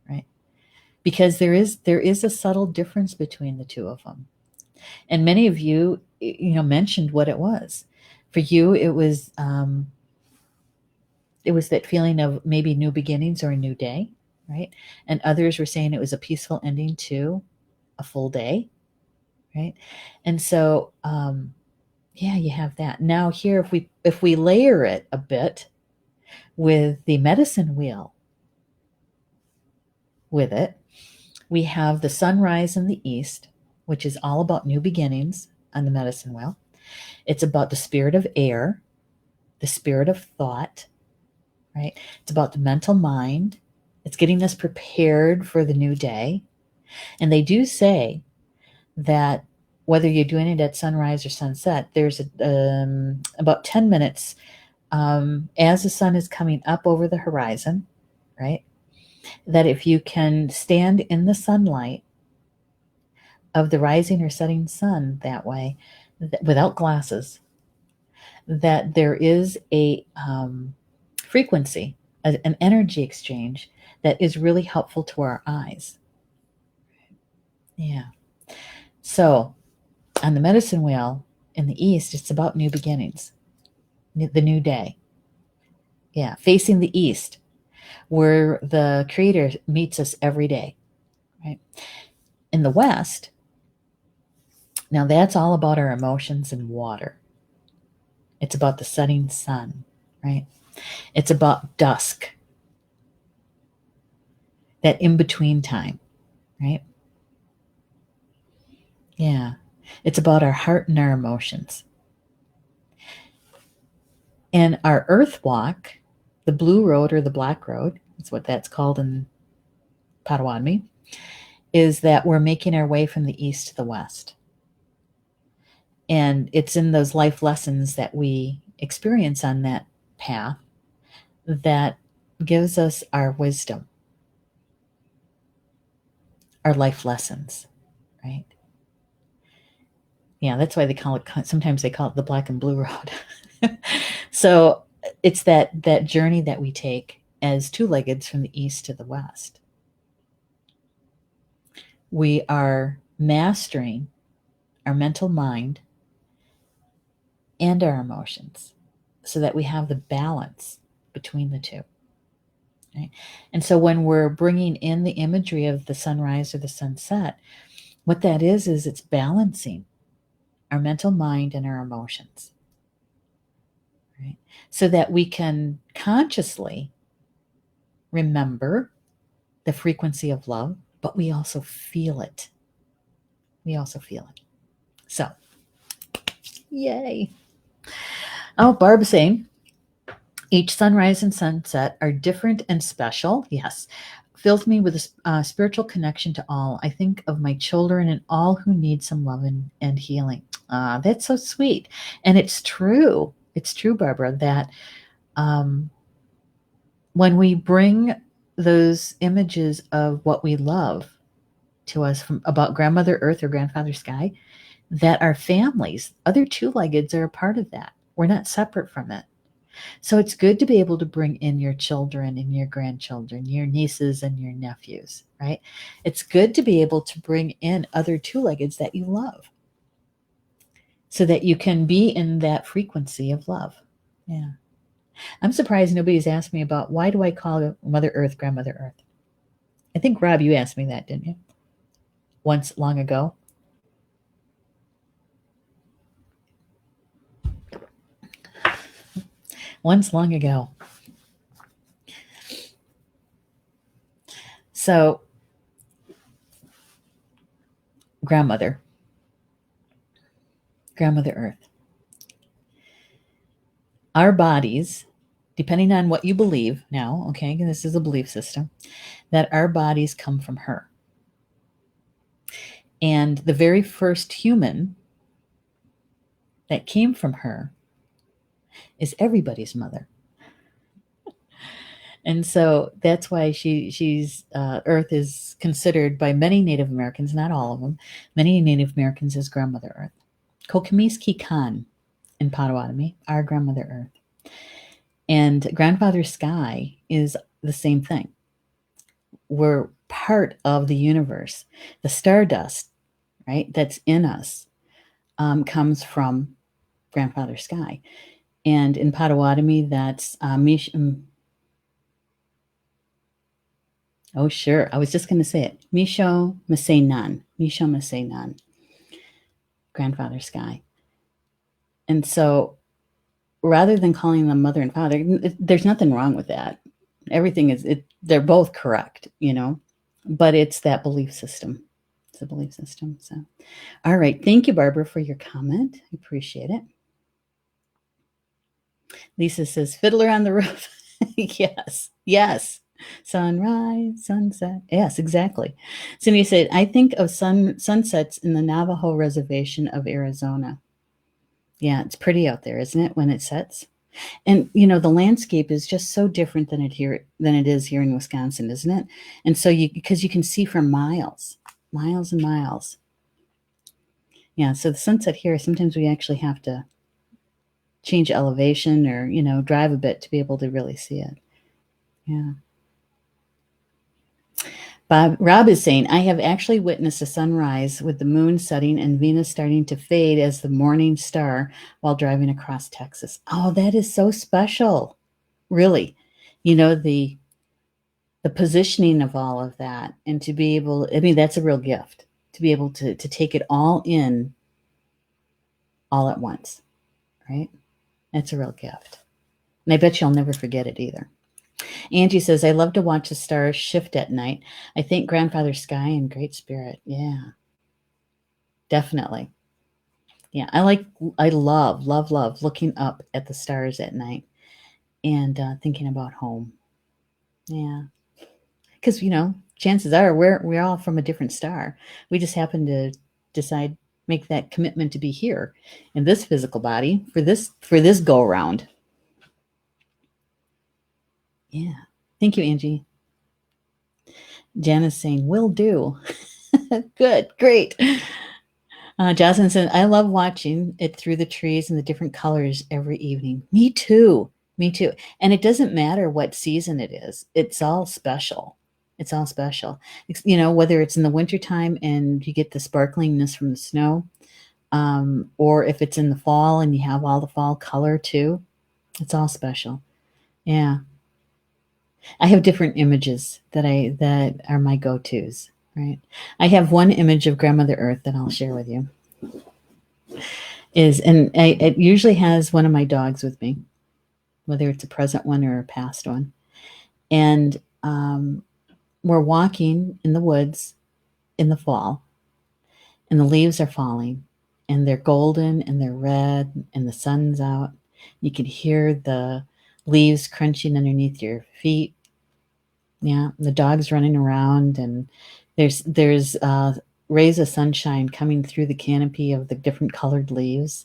Right? Because there is a subtle difference between the two of them. And many of you, mentioned what it was. For you, it was that feeling of maybe new beginnings or a new day, right? And others were saying it was a peaceful ending to a full day, right? And so, yeah, you have that. Now here, if we layer it a bit with the medicine wheel with it, we have the sunrise in the east, which is all about new beginnings on the medicine wheel. It's about the spirit of air, the spirit of thought, right? It's about the mental mind. It's getting us prepared for the new day. And they do say that whether you're doing it at sunrise or sunset, there's about 10 minutes as the sun is coming up over the horizon, right? That if you can stand in the sunlight of the rising or setting sun that way, without glasses, that there is a frequency, an energy exchange that is really helpful to our eyes. Yeah. So on the medicine wheel in the east, it's about new beginnings, the new day. Yeah. Facing the east, where the creator meets us every day, right? In the west, now that's all about our emotions and water. It's about the setting sun, right? It's about dusk, that in-between time, right? Yeah. It's about our heart and our emotions. And our earth walk, the blue road or the black road, that's what that's called in Potawatomi, is that we're making our way from the east to the west. And it's in those life lessons that we experience on that path that gives us our wisdom, our life lessons, right? Yeah, that's why they call it, sometimes they call it the black and blue road. So it's that journey that we take as two-leggeds from the east to the west. We are mastering our mental mind and our emotions so that we have the balance between the two. Right? And so when we're bringing in the imagery of the sunrise or the sunset, what that is it's balancing our mental mind and our emotions. Right? So that we can consciously remember the frequency of love, but we also feel it. We also feel it. So, yay. Oh, Barb's saying, each sunrise and sunset are different and special. Yes. Fills me with a spiritual connection to all. I think of my children and all who need some love and healing. That's so sweet. And it's true. It's true, Barbara, that when we bring those images of what we love to us from about Grandmother Earth or Grandfather Sky, that our families, other two-leggeds, are a part of that. We're not separate from it. So it's good to be able to bring in your children and your grandchildren, your nieces and your nephews, right? It's good to be able to bring in other two-leggeds that you love so that you can be in that frequency of love. Yeah. I'm surprised nobody's asked me about why do I call Mother Earth Grandmother Earth? I think, Rob, you asked me that, didn't you? Once long ago. Once long ago. So, Grandmother Earth. Our bodies, depending on what you believe now, okay, this is a belief system, that our bodies come from her. And the very first human that came from her is everybody's mother. And so that's why she's Earth is considered by many Native Americans, not all of them, many Native Americans as Grandmother Earth. Kokimiski Khan in Potawatomi, our Grandmother Earth. And Grandfather Sky is the same thing. We're part of the universe. The stardust, right, that's in us comes from Grandfather Sky. And in Potawatomi, that's oh, sure. I was just going to say it. Misho Masenan. Misho Masenan. Grandfather Sky. And so rather than calling them mother and father, there's nothing wrong with that. Everything is, they're both correct, you know, but it's that belief system. It's a belief system. So, all right. Thank you, Barbara, for your comment. I appreciate it. Lisa says, Fiddler on the Roof. Yes. Yes. Sunrise, sunset. Yes, exactly. Cindy said, I think of sunsets in the Navajo Reservation of Arizona. Yeah, it's pretty out there, isn't it, when it sets? And you know, the landscape is just so different than it is here in Wisconsin, isn't it? And so because you can see for miles, miles and miles. Yeah, so the sunset here, sometimes we actually have to change elevation or, you know, drive a bit to be able to really see it. Yeah. Rob is saying, I have actually witnessed a sunrise with the moon setting and Venus starting to fade as the morning star while driving across Texas. Oh, that is so special. Really. You know, the positioning of all of that and to be able, I mean, that's a real gift to be able to take it all in all at once, right? That's a real gift. And I bet you'll never forget it either. Angie says, I love to watch the stars shift at night. I thank Grandfather Sky and Great Spirit. Yeah, definitely. Yeah, I love looking up at the stars at night and thinking about home. Yeah, because, you know, chances are we're all from a different star. We just happen to decide, make that commitment to be here in this physical body for this go around. Yeah. Thank you, Angie. Janice saying, will do. Good, great. Jocelyn said, I love watching it through the trees and the different colors every evening. Me too. Me too. And it doesn't matter what season it is. It's all special. It's all special. You know, whether it's in the wintertime and you get the sparklingness from the snow, or if it's in the fall and you have all the fall color too, it's all special. Yeah. I have different images that are my go-tos, right? I have one image of Grandmother Earth that I'll share with you. It usually has one of my dogs with me, whether it's a present one or a past one. And we're walking in the woods in the fall, and the leaves are falling, and they're golden and they're red, and the sun's out. You can hear the leaves crunching underneath your feet. Yeah, the dog's running around, and there's rays of sunshine coming through the canopy of the different colored leaves.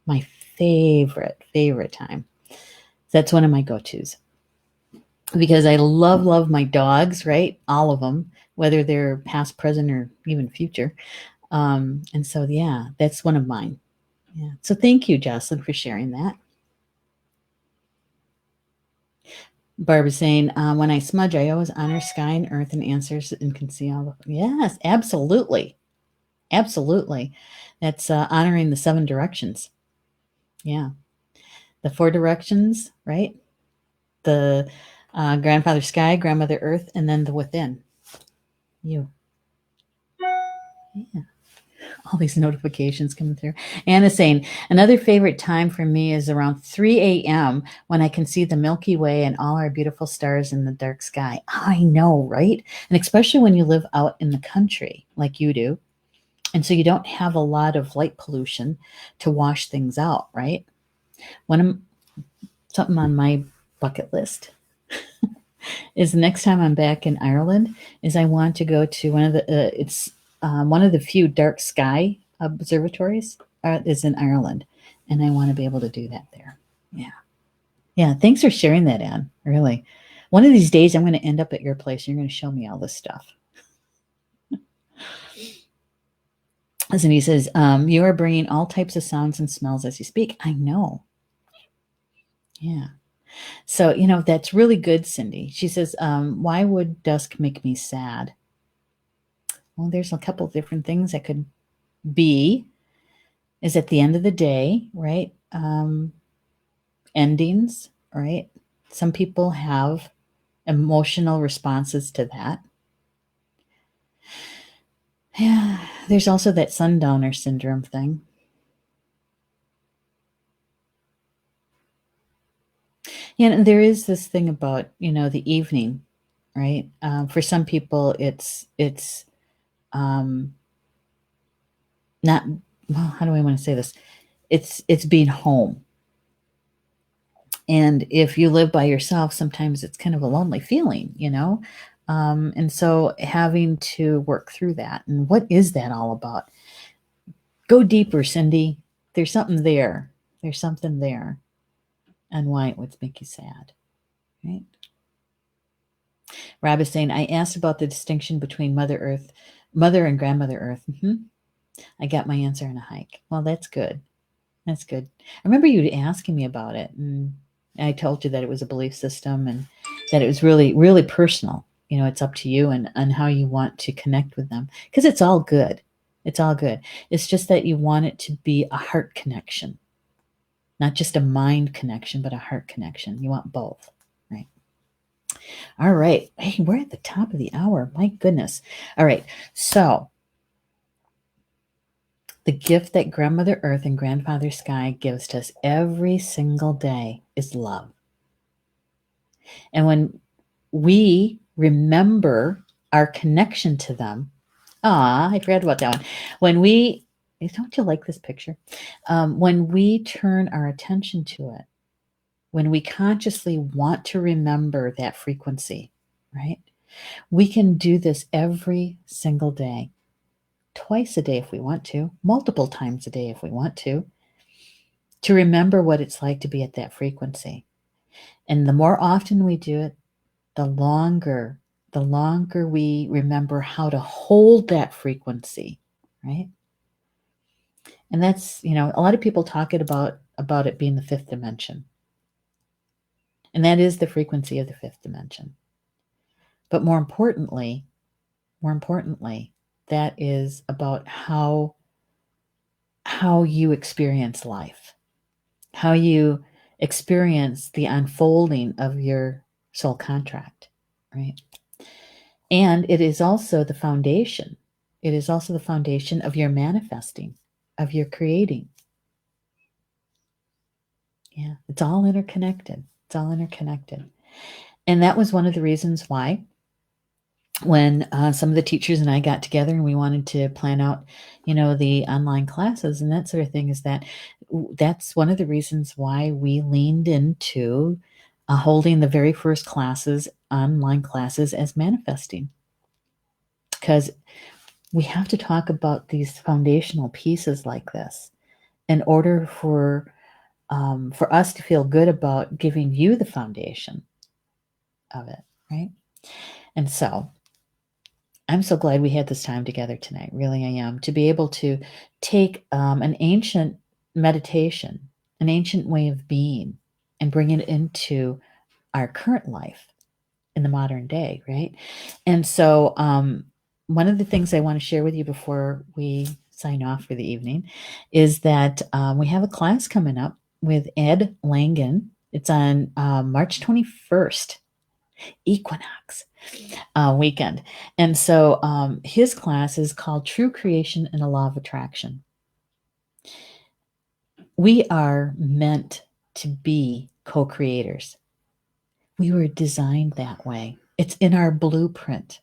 My favorite time. That's one of my go-tos because I love my dogs, right? All of them, whether they're past, present, or even future. And so, yeah, that's one of mine. Yeah. So thank you, Jocelyn, for sharing that. Barbara saying, when I smudge, I always honor sky and earth and answers and can see all the. Yes, absolutely. Absolutely. That's honoring the 7 directions. Yeah. The 4 directions, right? The grandfather sky, grandmother earth, and then the within. You. Yeah. All these notifications coming through. Anna's saying, another favorite time for me is around 3 a.m. when I can see the Milky Way and all our beautiful stars in the dark sky. I know, right? And especially when you live out in the country like you do. And so you don't have a lot of light pollution to wash things out, right? Something on my bucket list is the next time I'm back in Ireland is I want to go to one of the few dark sky observatories is in Ireland, and I want to be able to do that there. Yeah. Thanks for sharing that, Anne. Really, one of these days I'm going to end up at your place. And you're going to show me all this stuff. And he says, you are bringing all types of sounds and smells as you speak. I know. Yeah. So, that's really good, Cindy. She says, why would dusk make me sad? Well, there's a couple different things that could be. Is at the end of the day, right? Endings, right? Some people have emotional responses to that. Yeah, there's also that sundowner syndrome thing. Yeah, and there is this thing about, the evening, right? For some people, it's not, well, how do I want to say this? It's being home. And if you live by yourself, sometimes it's kind of a lonely feeling, and so having to work through that. And what is that all about? Go deeper, Cindy. There's something there. There's something there. And why it would make you sad, right? Rob is saying, I asked about the distinction between Mother and Grandmother Earth. I got my answer on a hike. Well, that's good. That's good. I remember you asking me about it, and I told you that it was a belief system and that it was really, really personal. It's up to you and how you want to connect with them because it's all good. It's all good. It's just that you want it to be a heart connection, not just a mind connection, but a heart connection. You want both, right? All right. Hey, we're at the top of the hour. My goodness. All right. So the gift that Grandmother Earth and Grandfather Sky gives to us every single day is love. And when we remember our connection to them, I forgot about that one. Don't you like this picture? When we turn our attention to it, when we consciously want to remember that frequency, right? We can do this every single day, twice a day if we want to, multiple times a day if we want to remember what it's like to be at that frequency. And the more often we do it, the longer we remember how to hold that frequency, right? And that's, a lot of people talk about it being the fifth dimension. And that is the frequency of the fifth dimension. But more importantly, that is about how you experience life, how you experience the unfolding of your soul contract, right? And it is also the foundation. It is also the foundation of your manifesting, of your creating. Yeah, it's all interconnected. It's all interconnected. And that was one of the reasons why when some of the teachers and I got together and we wanted to plan out, the online classes and that sort of thing, is that's one of the reasons why we leaned into holding the very first classes, online classes, as manifesting. Because we have to talk about these foundational pieces like this in order for us to feel good about giving you the foundation of it, right? And so I'm so glad we had this time together tonight. Really, I am. To be able to take an ancient meditation, an ancient way of being, and bring it into our current life in the modern day, right? And so one of the things I want to share with you before we sign off for the evening is that we have a class coming up with Ed Langen. It's on March 21st, equinox weekend. And so his class is called True Creation and a Law of Attraction. We are meant to be co-creators. We were designed that way. It's in our blueprint.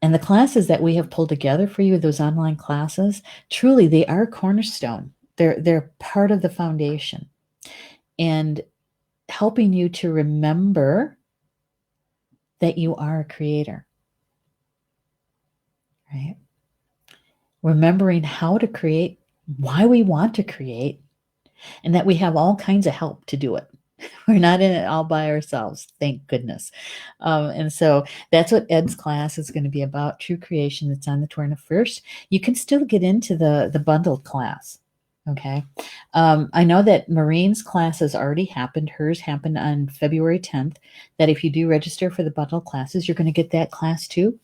And the classes that we have pulled together for you, those online classes, truly they are cornerstone. They're part of the foundation and helping you to remember that you are a creator, right? Remembering how to create, why we want to create, and that we have all kinds of help to do it. We're not in it all by ourselves, thank goodness. And so that's what Ed's class is going to be about, True Creation. It's on the 21st. You can still get into the bundled class. Okay. I know that Maureen's class has already happened. Hers happened on February 10th. That if you do register for the bundled classes, you're going to get that class too.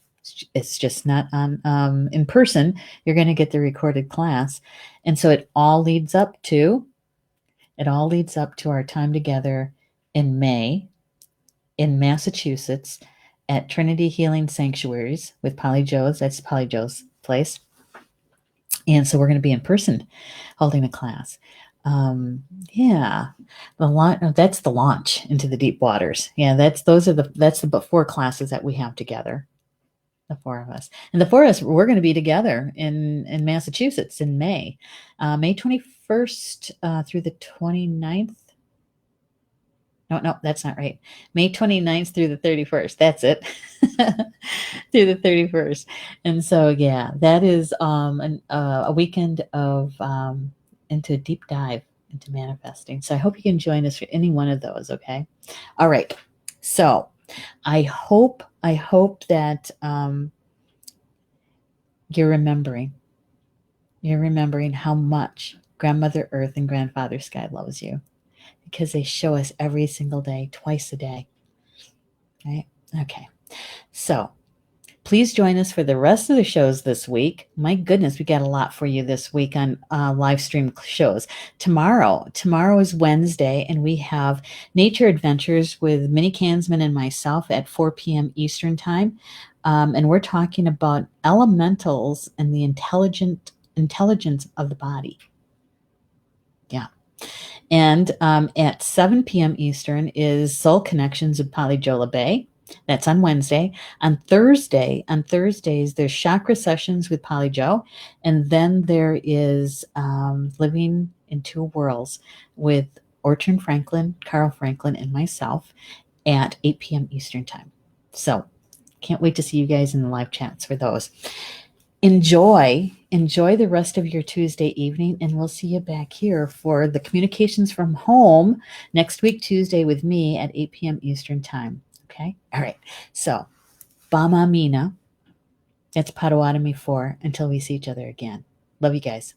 It's just not on in person. You're going to get the recorded class. And so it all leads up to our time together in May in Massachusetts at Trinity Healing Sanctuaries with Polly Joe's. That's Polly Joe's place. And so we're going to be in person holding a class. Yeah, that's the launch into the deep waters. Yeah, that's the 4 classes that we have together. The 4 of us. And the 4 of us, we're going to be together in Massachusetts in May. May 21st through the 29th. No, that's not right. May 29th through the 31st. That's it. Through the 31st. And so, yeah, that is a weekend of into a deep dive into manifesting. So I hope you can join us for any one of those, okay? All right. So I hope that you're remembering how much Grandmother Earth and Grandfather Sky loves you, because they show us every single day, twice a day. Right? Okay. So please join us for the rest of the shows this week. My goodness, we got a lot for you this week on live stream shows. Tomorrow is Wednesday, and we have Nature Adventures with Minnie Kansman and myself at 4 p.m. Eastern Time. And we're talking about elementals and the intelligence of the body. Yeah. And at 7 p.m. Eastern is Soul Connections with Polly Joe Bay. That's on Wednesday. On Thursdays, there's Chakra Sessions with Polly Joe. And then there is Living in Two Worlds with Orton Franklin, Carl Franklin, and myself at 8 p.m. Eastern Time. So can't wait to see you guys in the live chats for those. Enjoy the rest of your Tuesday evening, and we'll see you back here for the Communications from Home next week, Tuesday, with me at 8 p.m. Eastern Time. Okay? All right. So, Bama Mina. That's Potawatomi for until we see each other again. Love you guys.